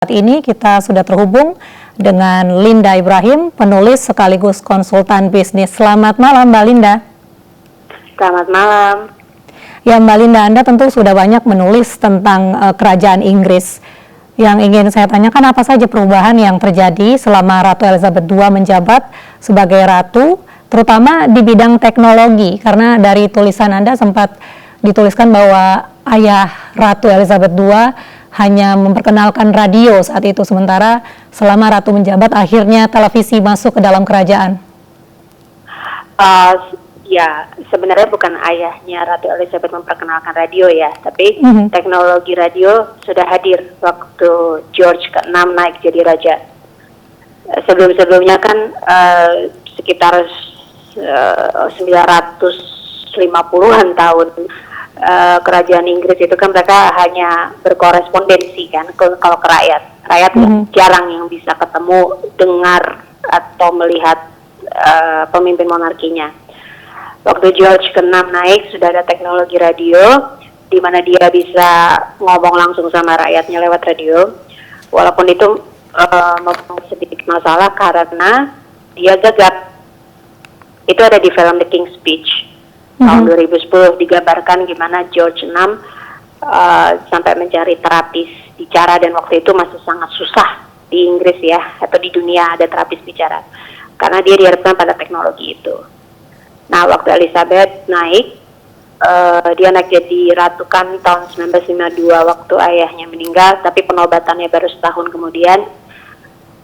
Saat ini kita sudah terhubung dengan Linda Ibrahim, penulis sekaligus konsultan bisnis. Selamat malam, Mbak Linda. Selamat malam. Ya, Mbak Linda, Anda tentu sudah banyak menulis tentang kerajaan Inggris. Yang ingin saya tanyakan, apa saja perubahan yang terjadi selama Ratu Elizabeth II menjabat sebagai ratu, terutama di bidang teknologi, karena dari tulisan Anda sempat dituliskan bahwa ayah Ratu Elizabeth II hanya memperkenalkan radio saat itu, sementara selama Ratu menjabat akhirnya televisi masuk ke dalam kerajaan. Ya, sebenarnya bukan ayahnya Ratu Elizabeth memperkenalkan radio ya, tapi teknologi radio sudah hadir waktu George ke-6 naik jadi raja. Sebelum-sebelumnya kan sekitar 950-an tahun kerajaan Inggris itu kan mereka hanya berkorespondensi kan kalau ke rakyat jarang yang bisa ketemu, dengar atau melihat pemimpin monarkinya. Waktu George ke-6 naik sudah ada teknologi radio di mana dia bisa ngomong langsung sama rakyatnya lewat radio, walaupun itu mempunyai sedikit masalah karena dia gagap. Itu ada di film The King's Speech tahun 2010, digambarkan gimana George VI sampai mencari terapis bicara, dan waktu itu masih sangat susah di Inggris ya, atau di dunia ada terapis bicara, karena dia diharapkan pada teknologi itu. Nah, waktu Elizabeth naik, dia naik jadi ratu kan tahun 1952 waktu ayahnya meninggal, tapi penobatannya baru setahun kemudian.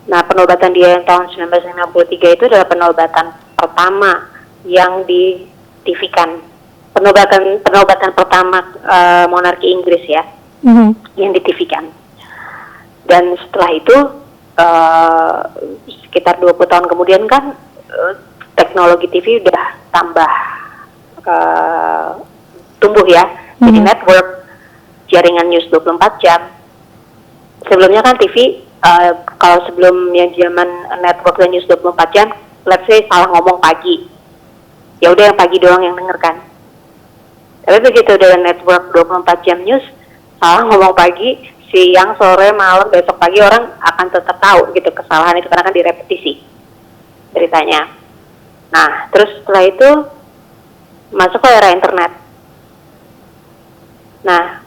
Nah, penobatan dia yang tahun 1953 itu adalah penobatan pertama yang di TV-kan, penobatan pertama monarki Inggris ya, yang di TV-kan. Dan setelah itu sekitar 20 tahun kemudian kan teknologi TV udah tambah tumbuh ya, jadi network, jaringan news 24 jam. Sebelumnya kan TV, kalau sebelum yang zaman network dan news 24 jam, let's say salah ngomong pagi, ya udah yang pagi doang yang denger kan. Tapi begitu udah network 24 jam news, salah ngomong pagi, siang, sore, malam, besok pagi orang akan tetap tahu gitu kesalahan itu karena kan direpetisi beritanya. Nah, terus setelah itu masuk ke era internet. Nah,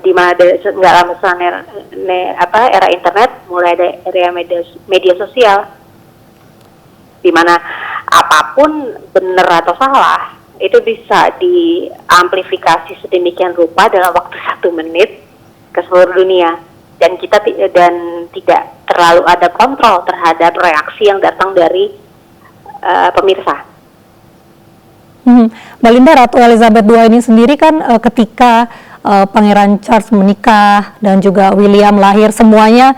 di mana nggak lama setelah era internet, mulai ada era media sosial, di mana apapun benar atau salah itu bisa diamplifikasi sedemikian rupa dalam waktu 1 menit ke seluruh dunia, dan kita tidak terlalu ada kontrol terhadap reaksi yang datang dari pemirsa. Mbak Linda, Ratu Elizabeth II ini sendiri kan ketika Pangeran Charles menikah dan juga William lahir, semuanya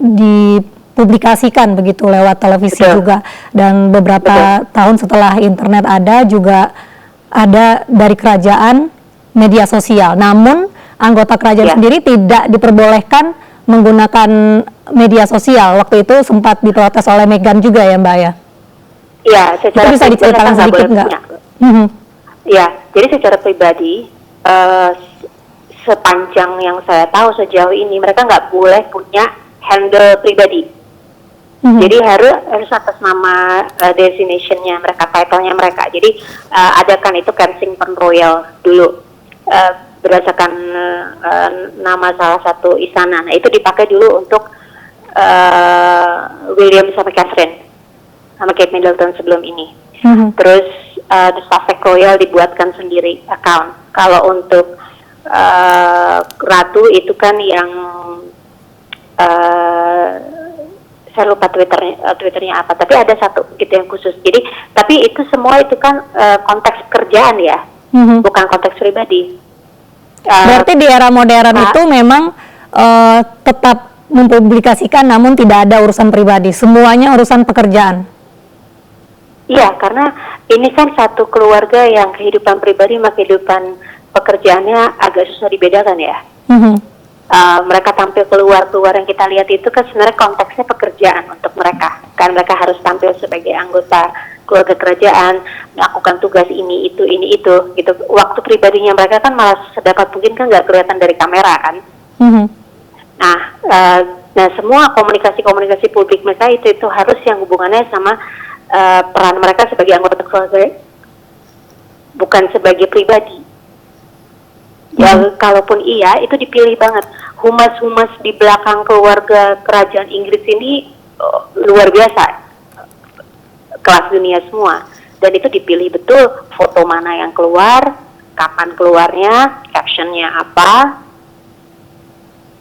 dipublikasikan begitu lewat televisi juga, dan beberapa tahun setelah internet ada juga ada dari kerajaan media sosial. Namun anggota kerajaan sendiri tidak diperbolehkan menggunakan media sosial. Waktu itu sempat diprotes oleh Meghan juga ya, Mbak ya? Iya, secara itu bisa diceritakan sedikit nggak? Ya, jadi secara pribadi sepanjang yang saya tahu sejauh ini mereka nggak boleh punya handle pribadi. Jadi harus atas nama destinationnya mereka, title-nya mereka. Jadi adakan itu Kensington Royal dulu, berdasarkan nama salah satu istana. Nah, itu dipakai dulu untuk William sama Catherine sama Kate Middleton sebelum ini. Terus The Sussex Royal dibuatkan sendiri account. Kalau untuk ratu itu kan yang saya lupa Twitternya apa, tapi ada satu gitu yang khusus. Jadi, tapi itu semua itu kan konteks kerjaan ya, bukan konteks pribadi. Berarti di era modern itu memang tetap mempublikasikan, namun tidak ada urusan pribadi, semuanya urusan pekerjaan. Iya, karena ini kan satu keluarga yang kehidupan pribadi sama kehidupan pekerjaannya agak susah dibedakan ya. Mereka tampil keluar yang kita lihat itu kan sebenarnya konteksnya pekerjaan untuk mereka. Kan mereka harus tampil sebagai anggota keluarga kerajaan, melakukan tugas ini itu gitu. Waktu pribadinya mereka kan malah sedapat mungkin kan nggak kelihatan dari kamera kan. Nah, nah semua komunikasi publik mereka itu harus yang hubungannya sama peran mereka sebagai anggota keluarga, bukan sebagai pribadi. Ya, kalaupun iya, itu dipilih banget. Humas-humas di belakang keluarga kerajaan Inggris ini luar biasa, kelas dunia semua. Dan itu dipilih betul foto mana yang keluar, kapan keluarnya, captionnya apa.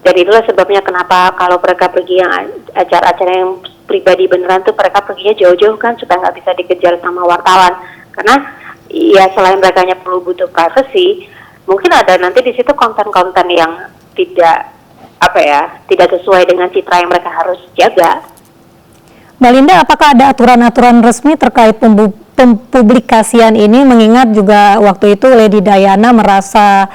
Dan itulah sebabnya kenapa kalau mereka pergi yang acara-acara yang pribadi beneran tuh mereka perginya jauh-jauh kan supaya nggak bisa dikejar sama wartawan. Karena ya selain mereka perlu butuh privacy, mungkin ada nanti di situ konten-konten yang tidak tidak sesuai dengan citra yang mereka harus jaga. Mbak Linda, apakah ada aturan-aturan resmi terkait pempublikasian ini, mengingat juga waktu itu Lady Diana merasa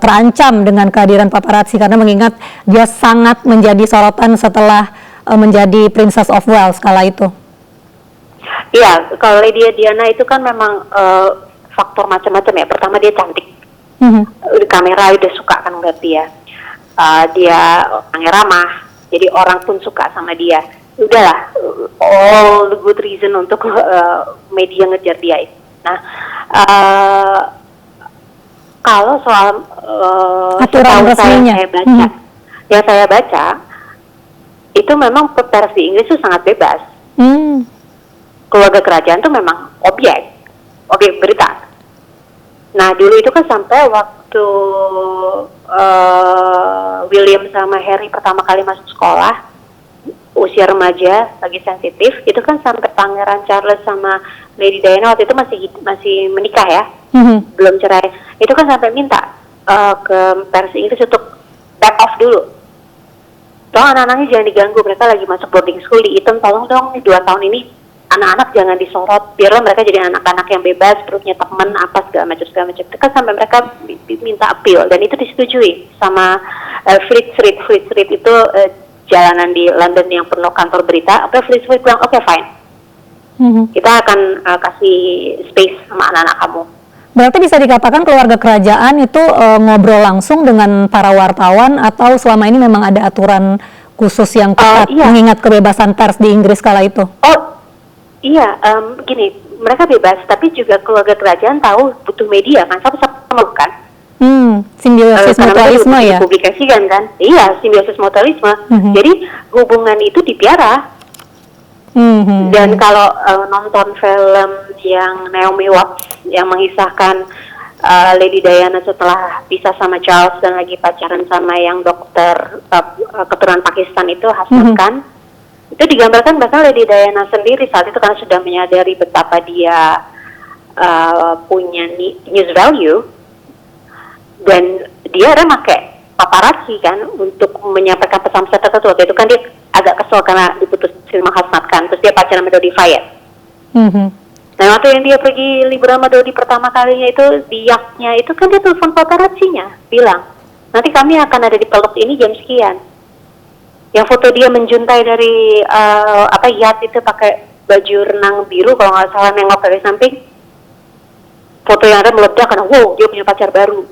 terancam dengan kehadiran paparazzi karena mengingat dia sangat menjadi sorotan setelah menjadi Princess of Wales kala itu. Iya, kalau Lady Diana itu kan memang faktor macam-macam ya. Pertama dia cantik, di kamera udah suka kan ngeliat dia. Dia orangnya ramah, jadi orang pun suka sama dia. Udahlah, all the good reason untuk media ngejar dia. Nah, kalau soal aturan resminya, yang saya baca itu memang pers di Inggris itu sangat bebas. Keluarga kerajaan itu memang objek berita. Nah, dulu itu kan sampai waktu William sama Harry pertama kali masuk sekolah, usia remaja, lagi sensitif, itu kan sampai Pangeran Charles sama Lady Diana waktu itu masih menikah ya, belum cerai. Itu kan sampai minta ke pers Inggris untuk back off dulu. Tolong anak-anaknya jangan diganggu, mereka lagi masuk boarding school di Eton, tolong dong 2 tahun ini anak-anak jangan disorot, biarlah mereka jadi anak-anak yang bebas, punya teman apa segala macam. Itu kan sampai mereka minta appeal dan itu disetujui sama Fleet Street itu jalanan di London yang penuh kantor berita. Fleet Street bilang oke, fine, kita akan kasih space sama anak-anak kamu. Berarti bisa dikatakan keluarga kerajaan itu ngobrol langsung dengan para wartawan atau selama ini memang ada aturan khusus yang ketat mengingat kebebasan pers di Inggris kala itu? Iya, gini, mereka bebas, tapi juga keluarga kerajaan tahu butuh media kan, sama bukan? Simbiosis mutualisme ya? Dipublikasikan kan? Iya, simbiosis mutualisme. Jadi hubungan itu dipiara. Dan kalau nonton film yang Naomi Watts yang mengisahkan Lady Diana setelah pisah sama Charles dan lagi pacaran sama yang dokter keturunan Pakistan itu, Hassan Khan, itu digambarkan bahkan Lady Diana sendiri saat itu karena sudah menyadari betapa dia punya news value dan dia ada pakai paparazzi kan untuk menyampaikan pesan-pesan tertentu. Waktu itu kan dia agak kesel karena diputus sama Hassan Khan, terus dia pacaran sama Dodi Fayed. Nah waktu yang dia pergi liburan sama Dodi pertama kalinya itu di yachtnya itu kan dia telepon paparazzinya bilang nanti kami akan ada di peluk ini jam sekian. Yang foto dia menjuntai dari yacht itu pakai baju renang biru kalau nggak salah, nengok dari samping, foto yang ada meledak karena wow dia punya pacar baru.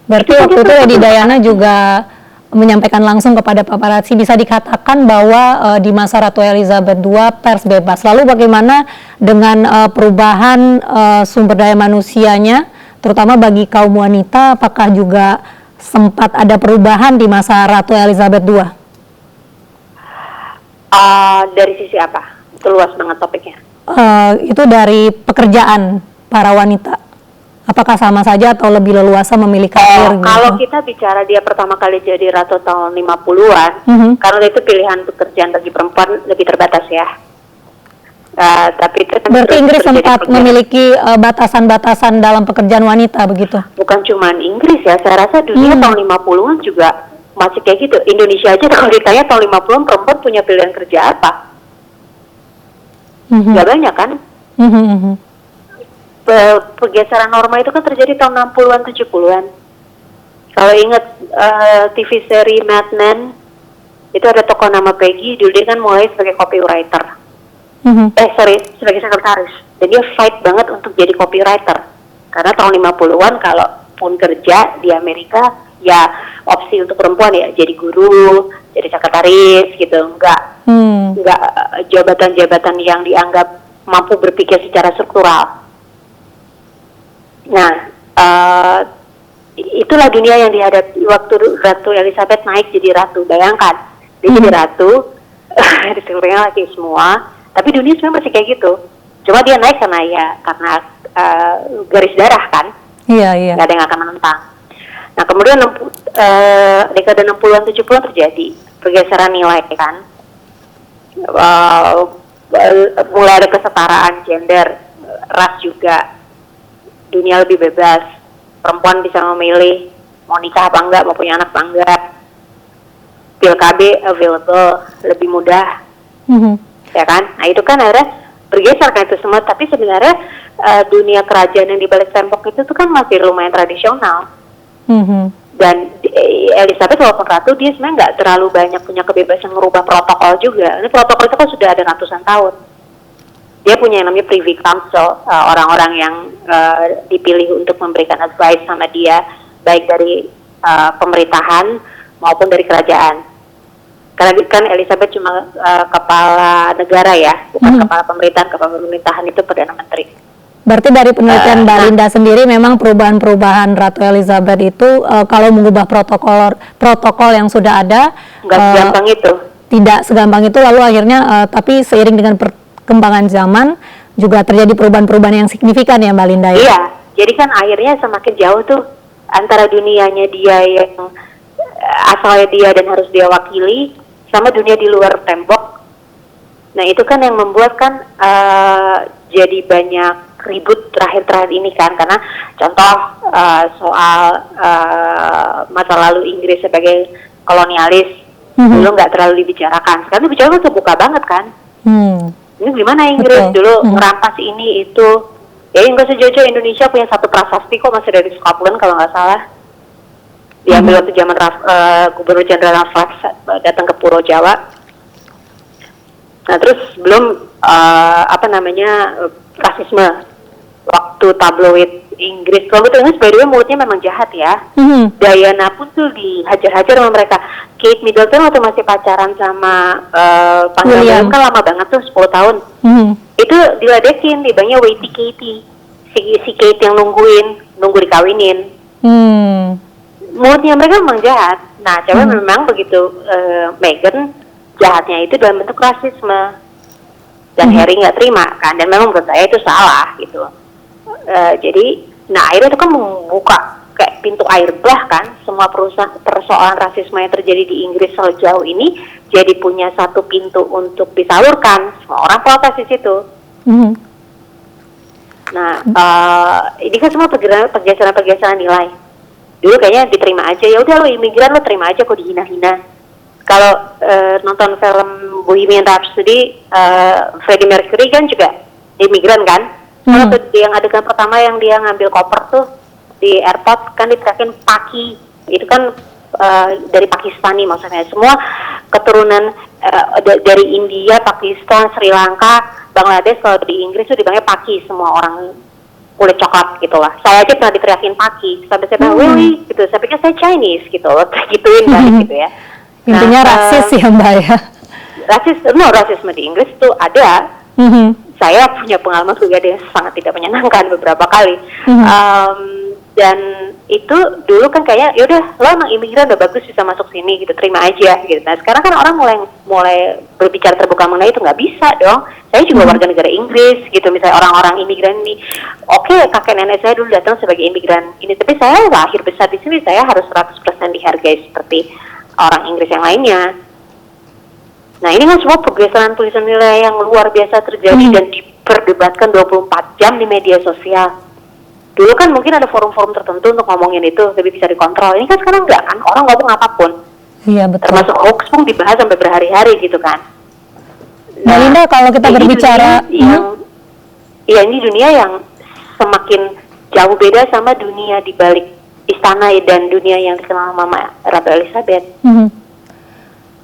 Berarti waktu itu Lady Diana juga menyampaikan langsung kepada paparazzi. Bisa dikatakan bahwa di masa Ratu Elizabeth II pers bebas. Lalu bagaimana dengan perubahan sumber daya manusianya, terutama bagi kaum wanita, apakah juga sempat ada perubahan di masa Ratu Elizabeth II? Dari sisi apa? Itu luas banget topiknya. Itu dari pekerjaan para wanita. Apakah sama saja atau lebih leluasa memilih karir? Kalau kita bicara dia pertama kali jadi ratu tahun 50-an, karena itu pilihan pekerjaan bagi perempuan lebih terbatas ya. Tapi itu berarti Inggris sempat memiliki batasan-batasan dalam pekerjaan wanita begitu? Bukan cuma Inggris ya, saya rasa dunia tahun 50-an juga masih kayak gitu. Indonesia aja kalau ditanya tahun 50-an perempuan punya pilihan kerja apa? Gak banyak kan? Pergeseran norma itu kan terjadi tahun 60-an, 70-an. Kalau ingat TV seri Mad Men, itu ada tokoh nama Peggy, dulu dia kan mulai sebagai copywriter. Sebagai sekretaris. Dan dia fight banget untuk jadi copywriter. Karena tahun 50-an kalau pun kerja di Amerika, ya opsi untuk perempuan ya jadi guru, jadi sekretaris gitu, nggak jabatan-jabatan yang dianggap mampu berpikir secara struktural. Nah, itulah dunia yang dihadapi waktu Ratu Elizabeth naik jadi ratu. Bayangkan, dia jadi ratu, di sekelilingnya laki semua, tapi dunia sebenarnya masih kayak gitu. Cuma dia naik karena garis darah kan, nggak ada yang akan menentang. Nah kemudian dekade 60-an 70-an terjadi pergeseran nilai kan, mulai ada kesetaraan gender, ras juga, dunia lebih bebas, perempuan bisa memilih mau nikah apa enggak, mau punya anak apa enggak, pil KB available, lebih mudah, ya kan? Nah itu kan akhirnya bergeser kan itu semua, tapi sebenarnya dunia kerajaan yang di balik tembok itu tuh kan masih lumayan tradisional. Dan Elizabeth walaupun ratu, dia sebenarnya nggak terlalu banyak punya kebebasan merubah protokol juga. Ini protokol itu kan sudah ada ratusan tahun. Dia punya yang namanya Privy Council, orang-orang yang dipilih untuk memberikan advice sama dia, baik dari pemerintahan maupun dari kerajaan. Karena kan Elizabeth cuma kepala negara ya, bukan kepala pemerintahan. Kepala pemerintahan itu Perdana Menteri. Berarti dari penelitian Mbak Linda sendiri memang perubahan-perubahan Ratu Elizabeth itu kalau mengubah protokol yang sudah ada nggak segampang itu. Tidak segampang itu, lalu akhirnya tapi seiring dengan perkembangan zaman juga terjadi perubahan-perubahan yang signifikan ya Mbak Linda ya? Iya, jadi kan akhirnya semakin jauh tuh antara dunianya dia yang asalnya dia dan harus dia wakili sama dunia di luar tembok. Nah itu kan yang membuat kan jadi banyak ribut terakhir-terakhir ini kan, karena contoh soal masa lalu Inggris sebagai kolonialis dulu nggak terlalu dibicarakan, sekarang dibicarakan terbuka banget kan. Ini gimana Inggris dulu ngerampas ini itu, ya nggak sejauh Indonesia punya satu prasasti kok, masih dari Scotland kalau nggak salah, diambil waktu zaman Gubernur Jenderal Raffles datang ke Pulau Jawa. Nah terus belum rasisme waktu tabloid Inggris. Kalau betul Inggris by the way mulutnya memang jahat ya. Diana pun tuh dihajar-hajar sama mereka. Kate Middleton waktu masih pacaran sama Pangeran William kan lama banget tuh 10 tahun. Itu diledekin, dibilangnya waity Katie. Si Kate yang nunggu dikawinin. Mulutnya mereka memang jahat. Nah cewek memang begitu Meghan jahatnya itu dalam bentuk rasisme. Dan Harry nggak terima kan, dan memang menurut saya itu salah gitu. Jadi, nah akhirnya itu kan membuka kayak pintu air bah kan, semua persoalan rasisme yang terjadi di Inggris sejauh ini jadi punya satu pintu untuk disalurkan. Semua orang protes di situ. Nah, ini kan semua pergeseran nilai. Dulu kayaknya diterima aja, ya udah lo imigran lo terima aja kok dihina-hina. Kalau nonton film Bohemian Rhapsody, Freddie Mercury kan juga imigran kan. Kalau yang adegan pertama yang dia ngambil koper tuh di airport kan diteriakin Paki, itu kan dari Pakistani maksudnya. Semua keturunan dari India, Pakistan, Sri Lanka, Bangladesh, kalau di Inggris tuh dibilangnya Paki, semua orang kulit coklat gitu lah. Saya aja pernah diteriakin Paki, sampai saya bilang Willy gitu, saya pikir saya Chinese gitu loh, gituin balik gitu ya. Intinya rasis ya Mbak ya? Rasisme di Inggris tuh ada. Saya punya pengalaman pribadi yang sangat tidak menyenangkan beberapa kali. Dan itu dulu kan kayak yaudah lo emang imigran udah bagus bisa masuk sini gitu, terima aja gitu. Nah sekarang kan orang mulai berbicara terbuka mengenai itu, nggak bisa dong. Saya juga warga negara Inggris gitu, misalnya orang-orang imigran ini, oke, kakek nenek saya dulu datang sebagai imigran ini, tapi saya lahir besar di sini, saya harus 100% dihargai seperti orang Inggris yang lainnya. Nah ini kan semua pergeseran nilai yang luar biasa terjadi dan diperdebatkan 24 jam di media sosial. Dulu kan mungkin ada forum-forum tertentu untuk ngomongin itu, lebih bisa dikontrol. Ini kan sekarang enggak kan, orang ngomong apapun. Iya betul. Termasuk hoax pun dibahas sampai berhari-hari gitu kan. Nah Linda, kalau kita berbicara ini dunia yang semakin jauh beda sama dunia di balik istana dan dunia yang dikenal Mama Ratu Elizabeth.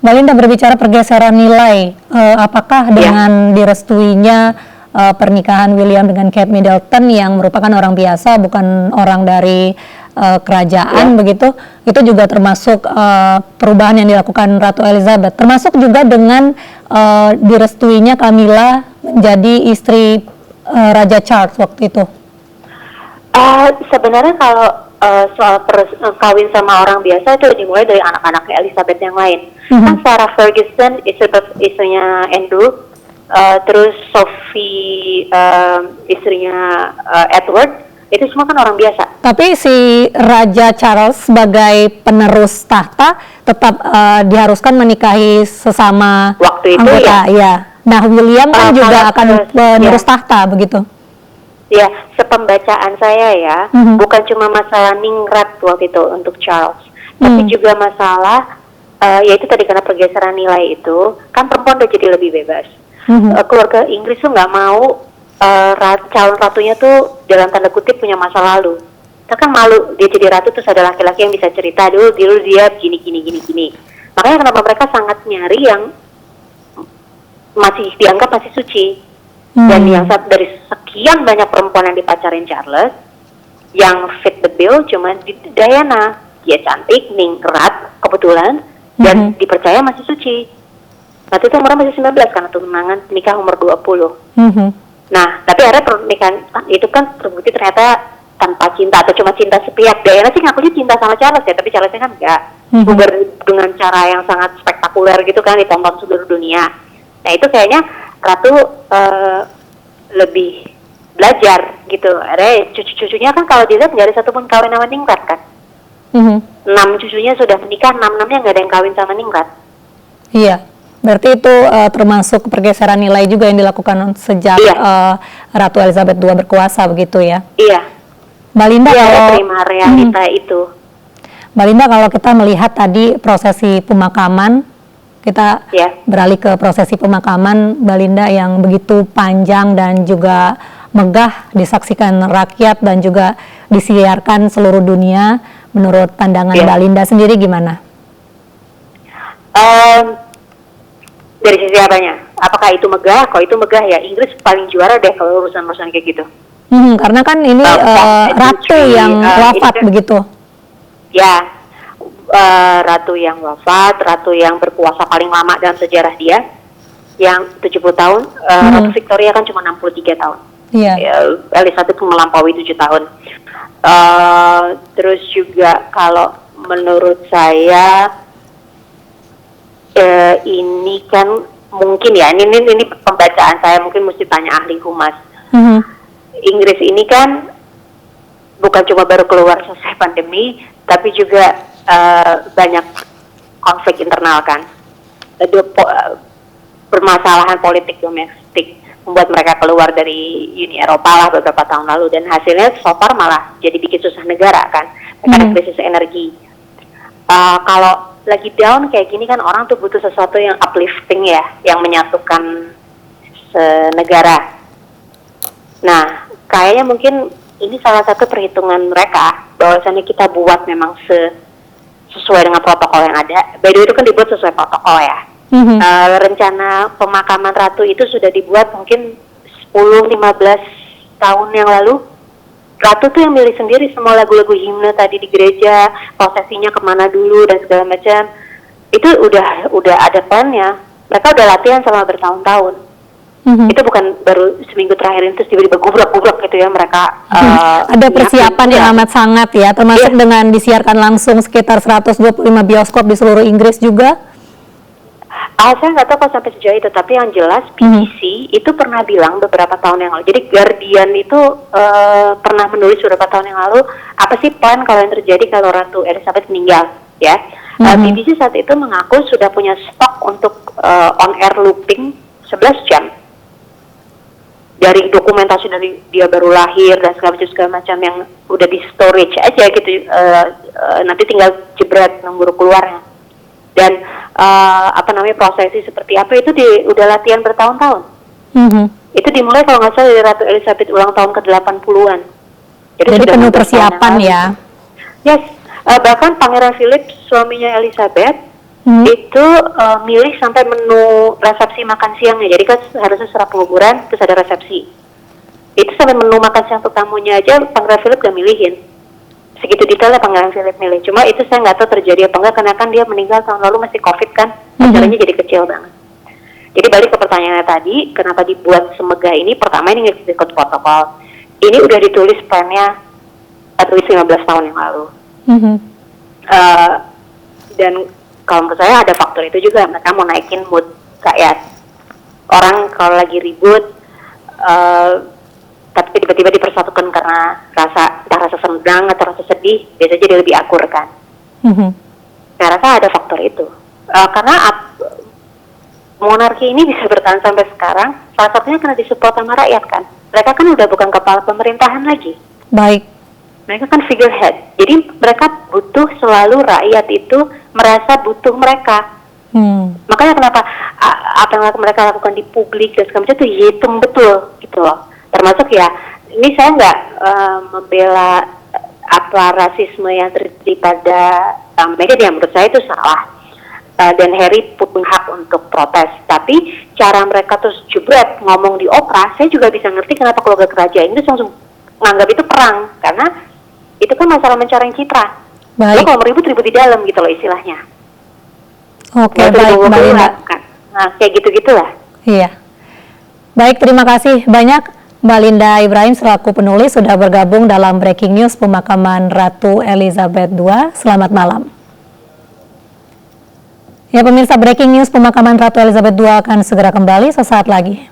Mbak Linda, berbicara pergeseran nilai, apakah dengan direstuinya pernikahan William dengan Kate Middleton yang merupakan orang biasa, bukan orang dari kerajaan begitu, itu juga termasuk perubahan yang dilakukan Ratu Elizabeth, termasuk juga dengan direstuinya Camilla menjadi istri Raja Charles waktu itu. Sebenarnya kalau soal kawin sama orang biasa itu dimulai dari anak-anaknya Elizabeth yang lain. Kan Sarah Ferguson istrinya Andrew, terus Sophie istrinya Edward, itu semua kan orang biasa. Tapi si Raja Charles sebagai penerus tahta tetap diharuskan menikahi sesama Waktu itu anggota, ya. Nah, William kan juga akan penerus tahta begitu. Ya, sepembacaan saya ya, bukan cuma masalah ningrat waktu itu untuk Charles, tapi juga masalah yaitu tadi karena pergeseran nilai itu, kan perempuan udah jadi lebih bebas. Keluarga Inggris tuh nggak mau calon ratunya tuh dalam tanda kutip punya masa lalu. Kita kan malu dia jadi ratu terus ada laki-laki yang bisa cerita dulu dia gini. Makanya kenapa mereka sangat nyari yang masih dianggap masih suci. Dan yang dari sekian banyak perempuan yang dipacarin Charles, yang fit the bill cuma Diana. Dia cantik, ningrat kebetulan, dan dipercaya masih suci. Waktu itu umurnya masih 19 karena tunangan nikah umur 20. Nah, tapi akhirnya pernikahan itu kan terbukti ternyata tanpa cinta atau cuma cinta sepihak. Diana sih ngakunya cinta sama Charles ya, tapi Charlesnya kan enggak. Bubar dengan cara yang sangat spektakuler gitu kan, ditonton seluruh dunia. Nah itu kayaknya Ratu lebih belajar gitu. Akhirnya cucu-cucunya kan kalau dilihat nggak ada satupun kawin sama ningrat kan. 6 cucunya sudah menikah, 6-6-nya nggak ada yang kawin sama ningrat. Iya. Berarti itu termasuk pergeseran nilai juga yang dilakukan sejak Ratu Elizabeth II berkuasa begitu ya? Iya. Mbak Linda, kalau terima realita itu. Mbak Linda, kalau kita melihat tadi prosesi pemakaman, kita beralih ke prosesi pemakaman Mbak Linda yang begitu panjang dan juga megah disaksikan rakyat dan juga disiarkan seluruh dunia. Menurut pandangan Mbak Linda sendiri gimana? Dari sisi apanya? Apakah itu megah? Kalau itu megah ya Inggris paling juara deh kalau urusan-urusan kayak gitu. Karena kan ini ratu yang wafat begitu. Ya, ratu yang wafat, ratu yang berkuasa paling lama dalam sejarah dia, yang 70 tahun. Ratu Victoria kan cuma 63 tahun. Elizabeth melampaui 7 tahun. Terus juga kalau menurut saya ini kan mungkin ya ini pembacaan saya, mungkin mesti tanya ahli humas. Inggris ini kan bukan cuma baru keluar selesai pandemi, tapi juga banyak konflik internal kan, permasalahan politik domestik membuat mereka keluar dari Uni Eropa lah beberapa tahun lalu, dan hasilnya so far malah jadi bikin susah negara kan, karena krisis energi. Kalau lagi down kayak gini kan orang tuh butuh sesuatu yang uplifting ya, yang menyatukan senegara. Nah, kayaknya mungkin ini salah satu perhitungan mereka bahwasannya kita buat memang sesuai dengan protokol yang ada. By the way itu kan dibuat sesuai protokol ya. Rencana pemakaman ratu itu sudah dibuat mungkin 10-15 tahun yang lalu. Ratu tuh yang milih sendiri semua lagu-lagu himne tadi di gereja, prosesinya kemana dulu dan segala macam. Itu udah ada plannya. Mereka udah latihan selama bertahun-tahun. Itu bukan baru seminggu terakhir itu tiba-tiba gubrak-gubrak gitu ya mereka. Ada persiapan yang amat sangat ya, termasuk dengan disiarkan langsung sekitar 125 bioskop di seluruh Inggris juga. Saya nggak tahu kalau sampai sejauh itu, tapi yang jelas BBC itu pernah bilang beberapa tahun yang lalu. Jadi Guardian itu pernah menulis beberapa tahun yang lalu apa sih plan kalau yang terjadi kalau Ratu Elizabeth meninggal, ya. BBC saat itu mengaku sudah punya stok untuk on air looping 11 jam dari dokumentasi dari dia baru lahir dan segala macam yang udah di storage aja gitu. Nanti tinggal jebret nunggu keluarnya. Dan prosesi seperti apa itu udah latihan bertahun-tahun. Itu dimulai kalau nggak salah dari Ratu Elizabeth ulang tahun ke-80-an. Jadi penuh persiapan ya. Yes, bahkan Pangeran Philip suaminya Elizabeth itu milih sampai menu resepsi makan siangnya. Jadi kan harusnya setelah penguburan terus ada resepsi. Itu sampai menu makan siang untuk tamunya aja Pangeran Philip udah milihin. segitu detailnya Pangeran Philip milih. Cuma itu saya nggak tahu terjadi apa enggak, karena kan dia meninggal tahun lalu masih COVID kan, acaranya jadi kecil banget. Jadi balik ke pertanyaannya tadi, kenapa dibuat semegah ini? Pertama, ini ikut protokol. Ini udah ditulis plannya at least 15 tahun yang lalu. Dan kalau menurut saya ada faktor itu juga, mereka mau naikin mood rakyat. Orang kalau lagi ribut, tapi tiba-tiba dipersatukan karena rasa senang atau rasa sedih, biasanya jadi lebih akur kan. Saya rasa ada faktor itu. Karena monarki ini bisa bertahan sampai sekarang, salah satunya karena disupport sama rakyat kan. Mereka kan udah bukan kepala pemerintahan lagi. Baik. Mereka kan figurehead. Jadi mereka butuh selalu rakyat itu merasa butuh mereka. Makanya kenapa apa yang mereka lakukan di publik dan segala macam itu hitung betul gitu loh. Termasuk ya, ini saya nggak membela apa rasisme yang terjadi pada Meghan, yang menurut saya itu salah. Dan Harry punya hak untuk protes. Tapi cara mereka terus jebret ngomong di opera, saya juga bisa ngerti kenapa keluarga kerajaan Inggris langsung menganggap itu perang, karena itu kan masalah mencoreng citra. Lo kalau meribut ribut di dalam gitu loh istilahnya. Oke, baik Mbak Linda. Nah, kayak gitu-gitulah. Iya. Baik, terima kasih banyak Mbak Linda Ibrahim selaku penulis sudah bergabung dalam Breaking News pemakaman Ratu Elizabeth II. Selamat malam. Ya pemirsa, Breaking News pemakaman Ratu Elizabeth II akan segera kembali sesaat lagi.